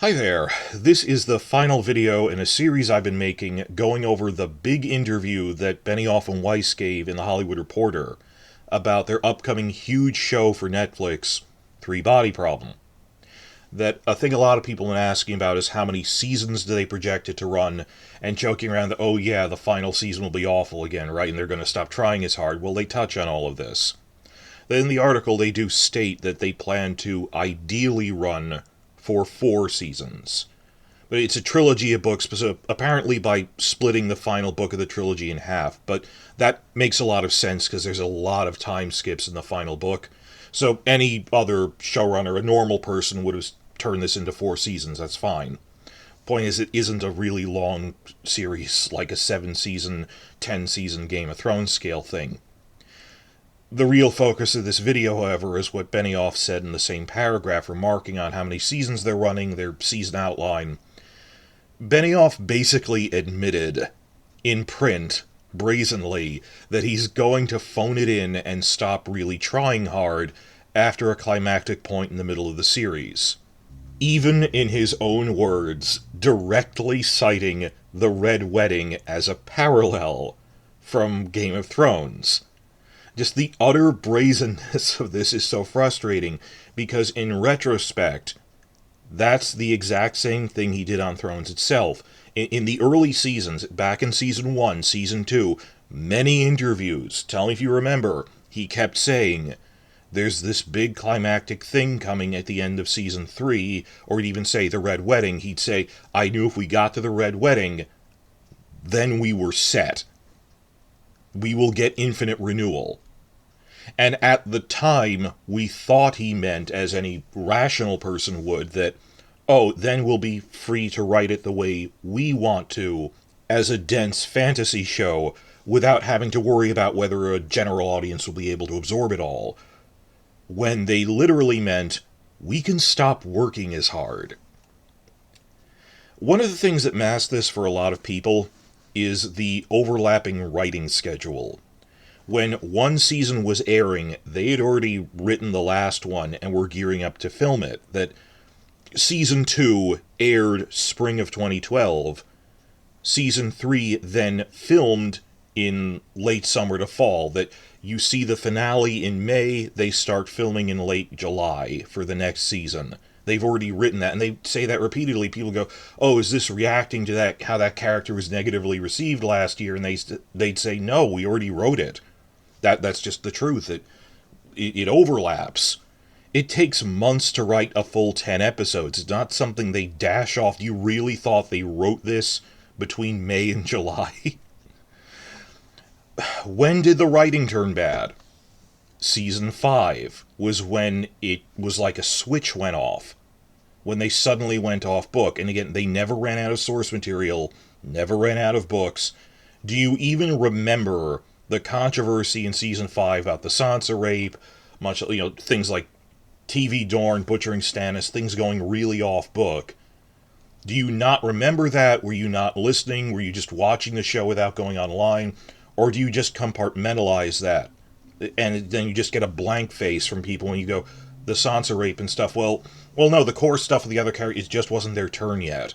Hi there. This is the final video in a series I've been making going over the big interview that Benoiff and Weiss gave in The Hollywood Reporter about their upcoming huge show for Netflix, Three Body Problem. That a thing a lot of people have been asking about is how many seasons do they project it to run, and joking around that, oh yeah, the final season will be awful again, right, and they're going to stop trying as hard. Well, they touch on all of this. Then in the article, they do state that they plan to ideally run for 4 seasons. But it's a trilogy of books, so apparently by splitting the final book of the trilogy in half. But that makes a lot of sense because there's a lot of time skips in the final book. So any other showrunner, a normal person, would have turned this into 4 seasons. That's fine. Point is, it isn't a really long series like a 7-season, 10-season Game of Thrones scale thing. The real focus of this video, however, is what Benoiff said in the same paragraph, remarking on how many seasons they're running, their season outline. Benoiff basically admitted, in print, brazenly, that he's going to phone it in and stop really trying hard after a climactic point in the middle of the series. Even in his own words, directly citing the Red Wedding as a parallel from Game of Thrones. Just the utter brazenness of this is so frustrating, because in retrospect, that's the exact same thing he did on Thrones itself. In the early seasons, back in Season 1, Season 2, many interviews, tell me if you remember, he kept saying, there's this big climactic thing coming at the end of Season 3, or he'd even say the Red Wedding. He'd say, I knew if we got to the Red Wedding, then we were set. We will get infinite renewal. And at the time, we thought he meant, as any rational person would, that, oh, then we'll be free to write it the way we want to, as a dense fantasy show, without having to worry about whether a general audience will be able to absorb it all. When they literally meant, we can stop working as hard. One of the things that masks this for a lot of people is the overlapping writing schedule. When one season was airing, they had already written the last one and were gearing up to film it. That Season 2 aired spring of 2012. Season 3 then filmed in late summer to fall. That you see the finale in May, they start filming in late July for the next season. They've already written that, and they say that repeatedly. People go, oh, is this reacting to that, how that character was negatively received last year? And they'd say, no, we already wrote it. That's just the truth. It overlaps. It takes months to write a full 10 episodes. It's not something they dash off. You really thought they wrote this between May and July? When did the writing turn bad? Season 5 was when it was like a switch went off. When they suddenly went off book. And again, they never ran out of source material, never ran out of books. Do you even remember the controversy in Season 5 about the Sansa rape, things like TV Dorne butchering Stannis, things going really off book? Do you not remember that? Were you not listening? Were you just watching the show without going online? Or do you just compartmentalize that? And then you just get a blank face from people when you go, the Sansa rape and stuff. Well, no, the core stuff of the other characters, it just wasn't their turn yet.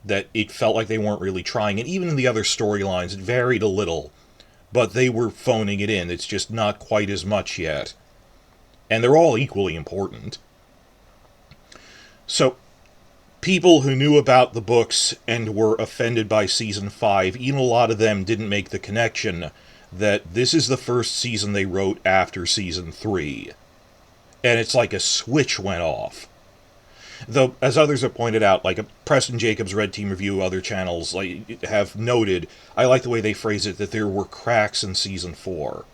That it felt like they weren't really trying. And even in the other storylines, it varied a little. But they were phoning it in. It's just not quite as much yet. And they're all equally important. So, people who knew about the books and were offended by Season 5, even a lot of them didn't make the connection that this is the first season they wrote after Season 3. And it's like a switch went off. Though, as others have pointed out, like Preston Jacobs, Red Team Review, other channels have noted, I like the way they phrase it, that there were cracks in Season 4.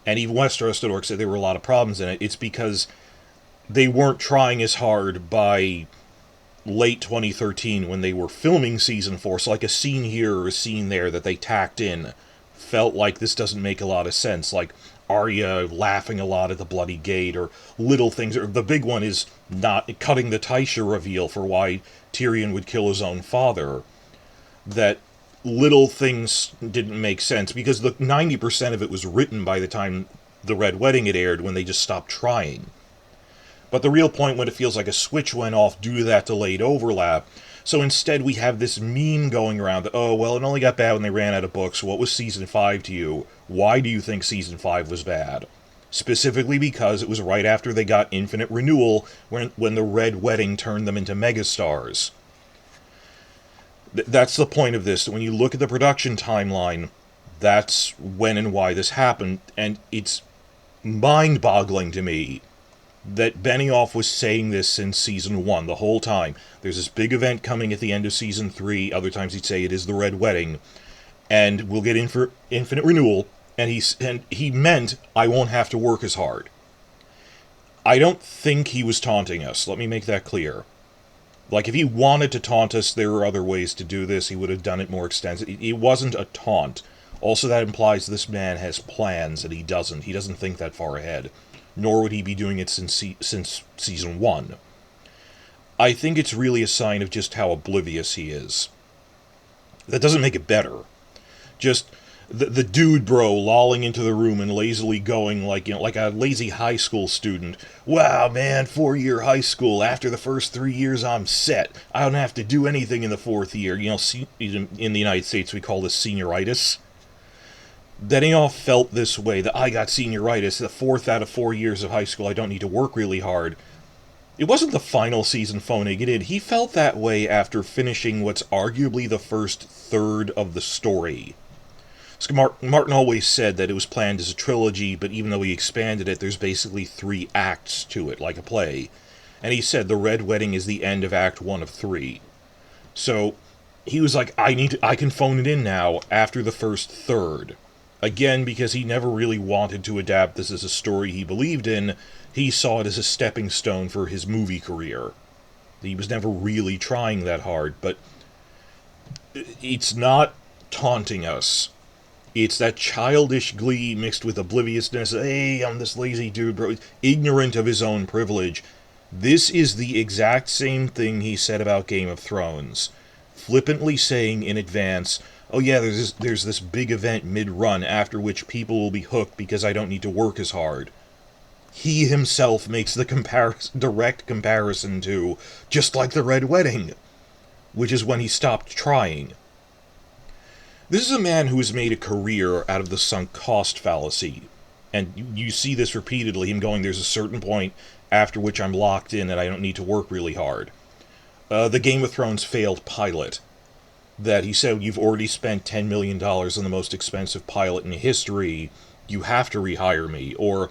And even Westeros.org said there were a lot of problems in it. It's because they weren't trying as hard by late 2013 when they were filming Season 4. So like a scene here or a scene there that they tacked in felt like this doesn't make a lot of sense. Like Arya laughing a lot at the bloody gate, or little things. Or the big one is not cutting the Tysha reveal for why Tyrion would kill his own father. That little things didn't make sense, because the 90% of it was written by the time the Red Wedding had aired, when they just stopped trying. But the real point when it feels like a switch went off due to that delayed overlap. So instead we have this meme going around that, oh, well, it only got bad when they ran out of books. What was Season 5 to you? Why do you think Season 5 was bad? Specifically because it was right after they got Infinite Renewal when the Red Wedding turned them into megastars. That's the point of this. When you look at the production timeline, that's when and why this happened. And it's mind-boggling to me that Benoiff was saying this since Season 1, the whole time. There's this big event coming at the end of Season 3, other times he'd say it is the Red Wedding, and we'll get in for Infinite Renewal, and he meant I won't have to work as hard. I don't think he was taunting us, let me make that clear. Like, if he wanted to taunt us, there are other ways to do this, he would have done it more extensive. It wasn't a taunt. Also, that implies this man has plans, and he doesn't. He doesn't think that far ahead. Nor would he be doing it since Season 1. I think it's really a sign of just how oblivious he is. That doesn't make it better. Just the dude bro lolling into the room and lazily going like a lazy high school student. Wow, man, 4-year high school. After the first 3 years, I'm set. I don't have to do anything in the 4th year. In the United States, we call this senioritis. Benoiff felt this way, that I got senioritis, the 4th out of 4 years of high school, I don't need to work really hard. It wasn't the final season phoning it in. He felt that way after finishing what's arguably the first third of the story. Martin always said that it was planned as a trilogy, but even though he expanded it, there's basically 3 acts to it, like a play. And he said the Red Wedding is the end of Act 1 of 3. So, he was like, I can phone it in now, after the first third. Again, because he never really wanted to adapt this as a story he believed in, he saw it as a stepping stone for his movie career. He was never really trying that hard, but it's not taunting us. It's that childish glee mixed with obliviousness. Hey, I'm this lazy dude, bro. Ignorant of his own privilege. This is the exact same thing he said about Game of Thrones. Flippantly saying in advance, oh yeah, there's this big event mid-run after which people will be hooked because I don't need to work as hard. He himself makes the direct comparison to just like the Red Wedding, which is when he stopped trying. This is a man who has made a career out of the sunk cost fallacy, and you see this repeatedly, him going, there's a certain point after which I'm locked in and I don't need to work really hard. The Game of Thrones failed pilot. That he said, you've already spent $10 million on the most expensive pilot in history, you have to rehire me. Or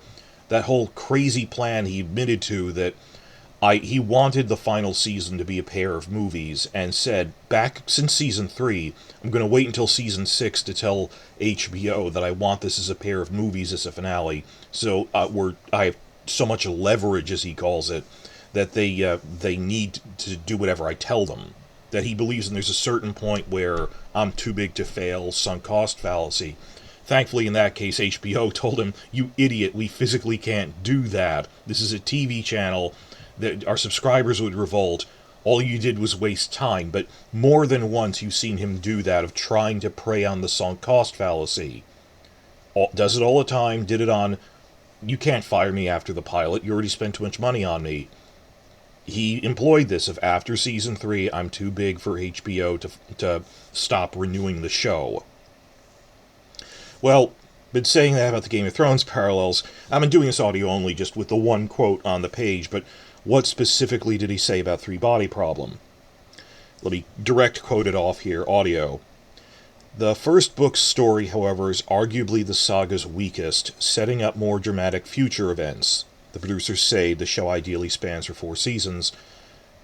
that whole crazy plan he admitted to that he wanted the final season to be a pair of movies, and said, back since Season 3, I'm going to wait until Season 6 to tell HBO that I want this as a pair of movies as a finale, so I have so much leverage, as he calls it, that they need to do whatever I tell them. That he believes there's a certain point where I'm too big to fail, sunk cost fallacy. Thankfully, in that case, HBO told him, you idiot, we physically can't do that. This is a TV channel, that our subscribers would revolt. All you did was waste time, but more than once you've seen him do that, of trying to prey on the sunk cost fallacy. Does it all the time, did it on, you can't fire me after the pilot, you already spent too much money on me. He employed this of after Season 3, I'm too big for HBO to stop renewing the show. Well, been saying that about the Game of Thrones parallels. I've been doing this audio only just with the one quote on the page, but what specifically did he say about Three-Body Problem? Let me direct quote it off here, audio. The first book's story, however, is arguably the saga's weakest, setting up more dramatic future events. The producers say the show ideally spans for 4 seasons.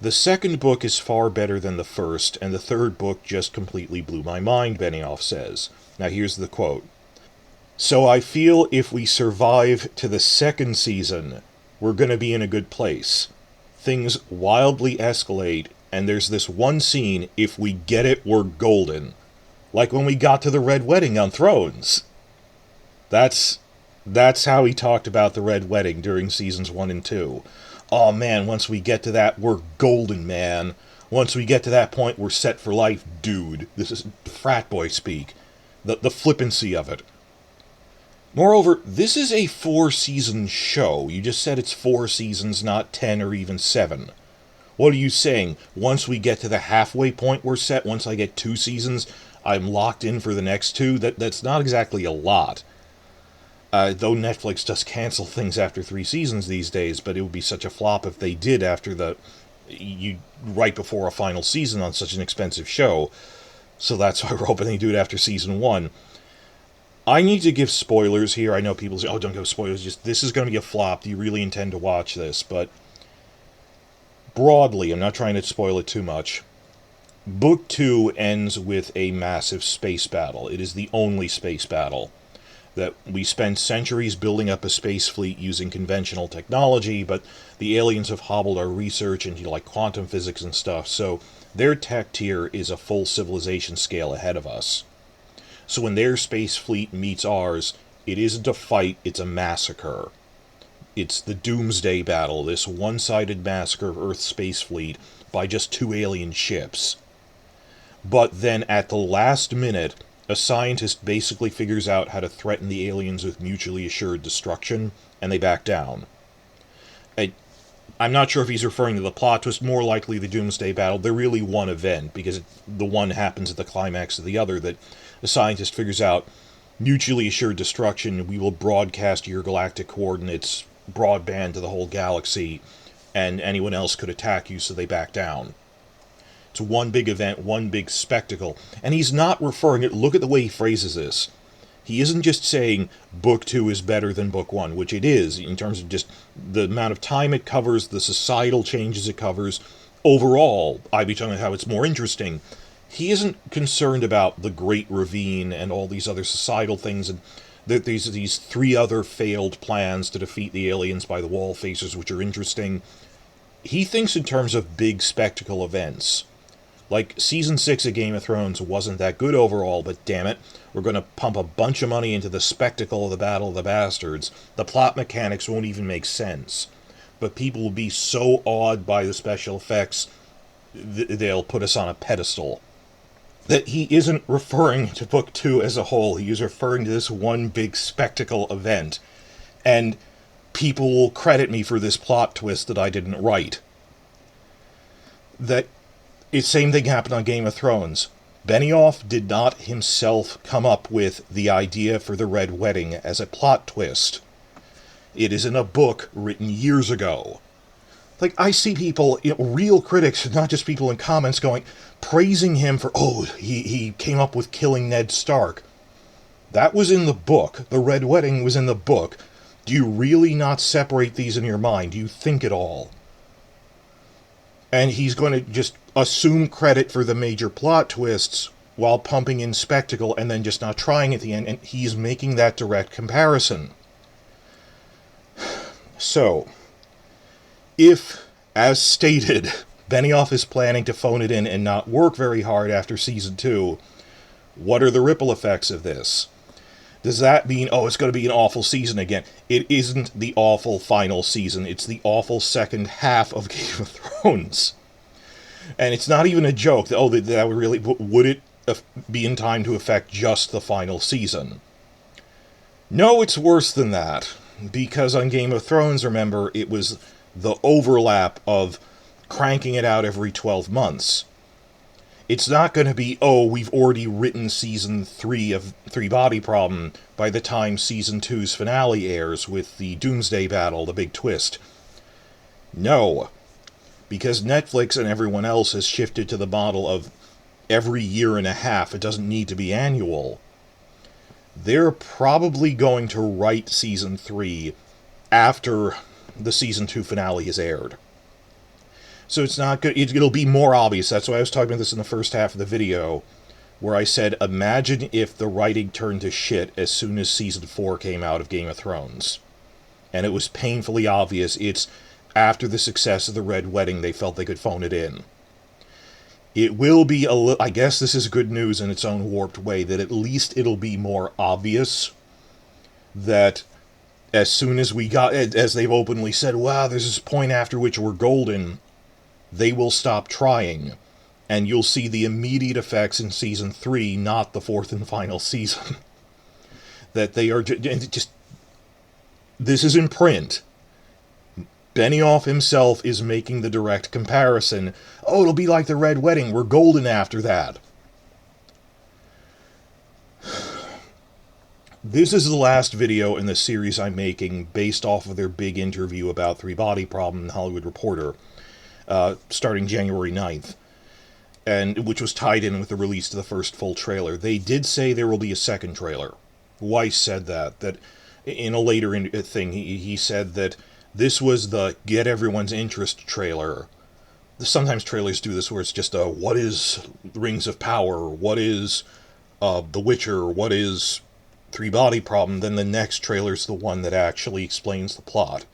The second book is far better than the first, and the third book just completely blew my mind, Benoiff says. Now here's the quote. So I feel if we survive to the second season, we're going to be in a good place. Things wildly escalate, and there's this one scene, if we get it, we're golden. Like when we got to the Red Wedding on Thrones. That's how he talked about the Red Wedding during Seasons 1 and 2. Oh man, once we get to that, we're golden, man. Once we get to that point, we're set for life, dude. This is frat boy speak. The flippancy of it. Moreover, this is a 4-season show. You just said it's 4 seasons, not 10 or even 7. What are you saying? Once we get to the halfway point we're set, once I get 2 seasons, I'm locked in for the next 2? That's not exactly a lot. Though Netflix does cancel things after 3 seasons these days, but it would be such a flop if they did after right before a final season on such an expensive show. So that's why we're hoping they do it after season 1. I need to give spoilers here. I know people say, oh, don't give spoilers. Just, this is going to be a flop. Do you really intend to watch this? But broadly, I'm not trying to spoil it too much. Book 2 ends with a massive space battle. It is the only space battle. That we spent centuries building up a space fleet using conventional technology, but the aliens have hobbled our research into like quantum physics and stuff, so their tech tier is a full civilization scale ahead of us. So when their space fleet meets ours, it isn't a fight, it's a massacre. It's the Doomsday Battle, this one-sided massacre of Earth's space fleet by just 2 alien ships. But then at the last minute, a scientist basically figures out how to threaten the aliens with mutually assured destruction, and they back down. I'm not sure if he's referring to the plot twist, more likely the Doomsday Battle. They're really one event, because the one happens at the climax of the other, that the scientist figures out mutually assured destruction, we will broadcast your galactic coordinates broadband to the whole galaxy, and anyone else could attack you, so they back down. It's one big event, one big spectacle. And he's not referring it, look at the way he phrases this. He isn't just saying Book 2 is better than Book 1, which it is, in terms of just the amount of time it covers, the societal changes it covers. Overall, I'd be talking about how it's more interesting. He isn't concerned about the Great Ravine and all these other societal things, and these 3 other failed plans to defeat the aliens by the wall facers, which are interesting. He thinks in terms of big spectacle events. Like, Season 6 of Game of Thrones wasn't that good overall, but damn it, we're going to pump a bunch of money into the spectacle of the Battle of the Bastards. The plot mechanics won't even make sense. But people will be so awed by the special effects, they'll put us on a pedestal. That he isn't referring to Book 2 as a whole, he is referring to this one big spectacle event. And people will credit me for this plot twist that I didn't write. The same thing happened on Game of Thrones. Benoiff did not himself come up with the idea for the Red Wedding as a plot twist. It is in a book written years ago. Like, I see people, real critics, not just people in comments praising him for, he came up with killing Ned Stark. That was in the book. The Red Wedding was in the book. Do you really not separate these in your mind? Do you think at all? And he's going to just assume credit for the major plot twists while pumping in spectacle and then just not trying at the end, and he's making that direct comparison. So, if, as stated, Benoiff is planning to phone it in and not work very hard after Season 2, what are the ripple effects of this? Does that mean, it's going to be an awful season again? It isn't the awful final season. It's the awful second half of Game of Thrones. And it's not even a joke. That would really... Would it be in time to affect just the final season? No, it's worse than that. Because on Game of Thrones, remember, it was the overlap of cranking it out every 12 months. It's not going to be, we've already written Season 3 of Three Body Problem by the time Season 2's finale airs with the Doomsday Battle, the big twist. No. Because Netflix and everyone else has shifted to the model of every year and a half. It doesn't need to be annual. They're probably going to write Season 3 after the Season 2 finale has aired. So it's not good. It'll be more obvious. That's why I was talking about this in the first half of the video, where I said, imagine if the writing turned to shit as soon as Season 4 came out of Game of Thrones. And it was painfully obvious. It's after the success of the Red Wedding, they felt they could phone it in. It will be I guess this is good news in its own warped way, that at least it'll be more obvious that as soon as as they've openly said, wow, there's this point after which we're golden, they will stop trying, and you'll see the immediate effects in Season 3, not the 4th and final season. that they are just this is in print. Benoiff himself is making the direct comparison. Oh, it'll be like the Red Wedding. We're golden after that. This is the last video in the series I'm making based off of their big interview about Three Body Problem in The Hollywood Reporter, starting January 9th, and which was tied in with the release of the first full trailer. They did say there will be a second trailer. Weiss said that in a later thing, he said that this was the get everyone's interest trailer. Sometimes trailers do this where it's just a, what is Rings of Power, what is The Witcher, what is Three Body Problem, then the next trailer's the one that actually explains the plot.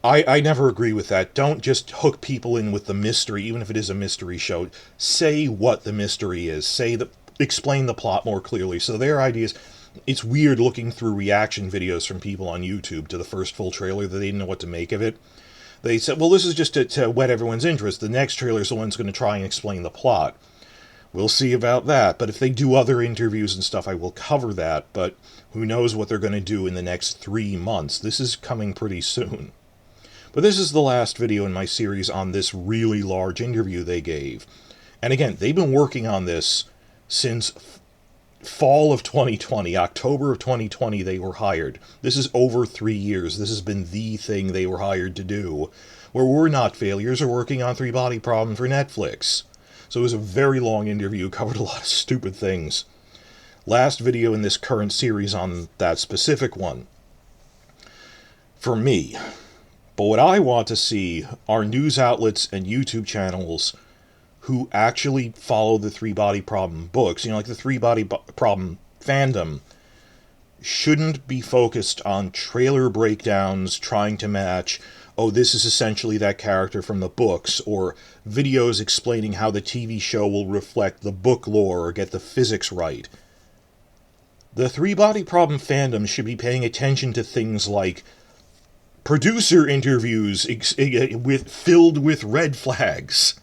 I never agree with that. Don't just hook people in with the mystery, even if it is a mystery show. Say what the mystery is. Explain the plot more clearly. So their ideas, it's weird looking through reaction videos from people on YouTube to the first full trailer that they didn't know what to make of it. They said, well, this is just to whet everyone's interest. The next trailer's the one that's going to try and explain the plot. We'll see about that, but if they do other interviews and stuff, I will cover that, but who knows what they're going to do in the next 3 months. This is coming pretty soon. But this is the last video in my series on this really large interview they gave. And again, they've been working on this since fall of 2020. October of 2020 they were hired. This is over 3 years. This has been the thing they were hired to do. Where we're not failures, are working on Three Body Problem for Netflix. So it was a very long interview, covered a lot of stupid things. Last video in this current series on that specific one. For me. But what I want to see are news outlets and YouTube channels who actually follow the Three Body Problem books. You know, like the Three Body Problem fandom shouldn't be focused on trailer breakdowns trying to match, oh, this is essentially that character from the books, or videos explaining how the TV show will reflect the book lore or get the physics right. The Three Body Problem fandom should be paying attention to things like producer interviews filled with red flags,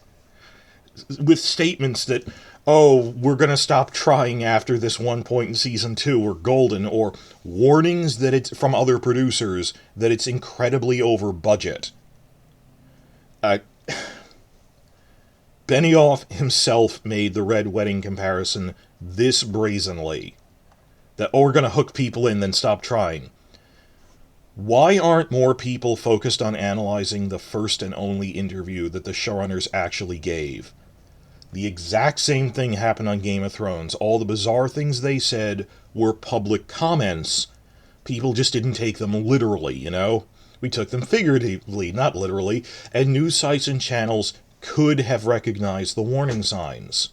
with statements that, oh, we're going to stop trying after this one point in season 2, or golden, or warnings that it's from other producers that it's incredibly over budget. Benoiff himself made the Red Wedding comparison this brazenly. That, oh, we're going to hook people in, then stop trying. Why aren't more people focused on analyzing the first and only interview that the showrunners actually gave? The exact same thing happened on Game of Thrones. All the bizarre things they said were public comments. People just didn't take them literally, you know? We took them figuratively, not literally, and news sites and channels could have recognized the warning signs.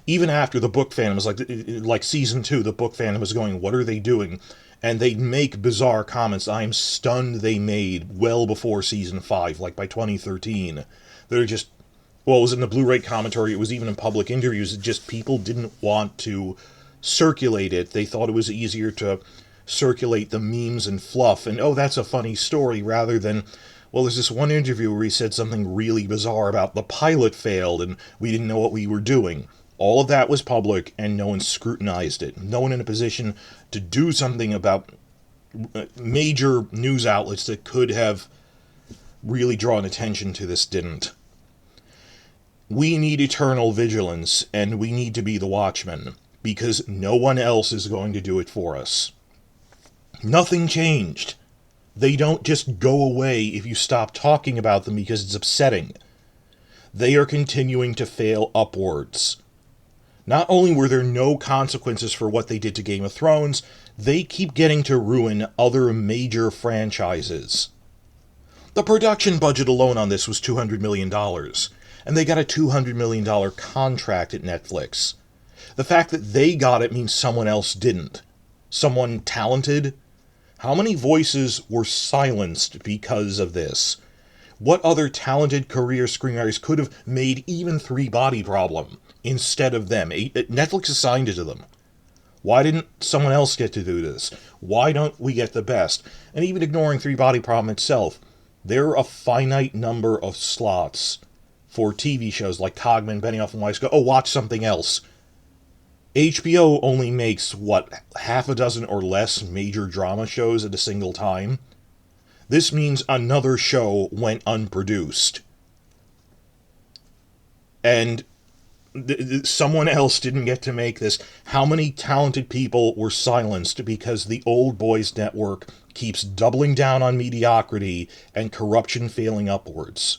Even after the book fandom was like season 2, the book fandom was going, what are they doing? And they'd make bizarre comments I'm stunned they made well before season 5, like by 2013. They're just, well, it was in the Blu-ray commentary, it was even in public interviews, it just people didn't want to circulate it. They thought it was easier to circulate the memes and fluff, and oh, that's a funny story, rather than, well, there's this one interview where he said something really bizarre about the pilot failed, and we didn't know what we were doing. All of that was public, and no one scrutinized it. No one in a position to do something about major news outlets that could have really drawn attention to this didn't. We need eternal vigilance, and we need to be the watchmen, because no one else is going to do it for us. Nothing changed. They don't just go away if you stop talking about them because it's upsetting. They are continuing to fail upwards. Not only were there no consequences for what they did to Game of Thrones, they keep getting to ruin other major franchises. The production budget alone on this was $200 million, and they got a $200 million contract at Netflix. The fact that they got it means someone else didn't. Someone talented? How many voices were silenced because of this? What other talented career screenwriters could have made even Three Body Problem instead of them? Netflix assigned it to them. Why didn't someone else get to do this? Why don't we get the best? And even ignoring Three Body Problem itself, there are a finite number of slots for TV shows like Cogman, Benoiff Weiss go, oh, watch something else. HBO only makes, what, half a dozen or less major drama shows at a single time? This means another show went unproduced. And someone else didn't get to make this. How many talented people were silenced because the old boys network keeps doubling down on mediocrity and corruption failing upwards?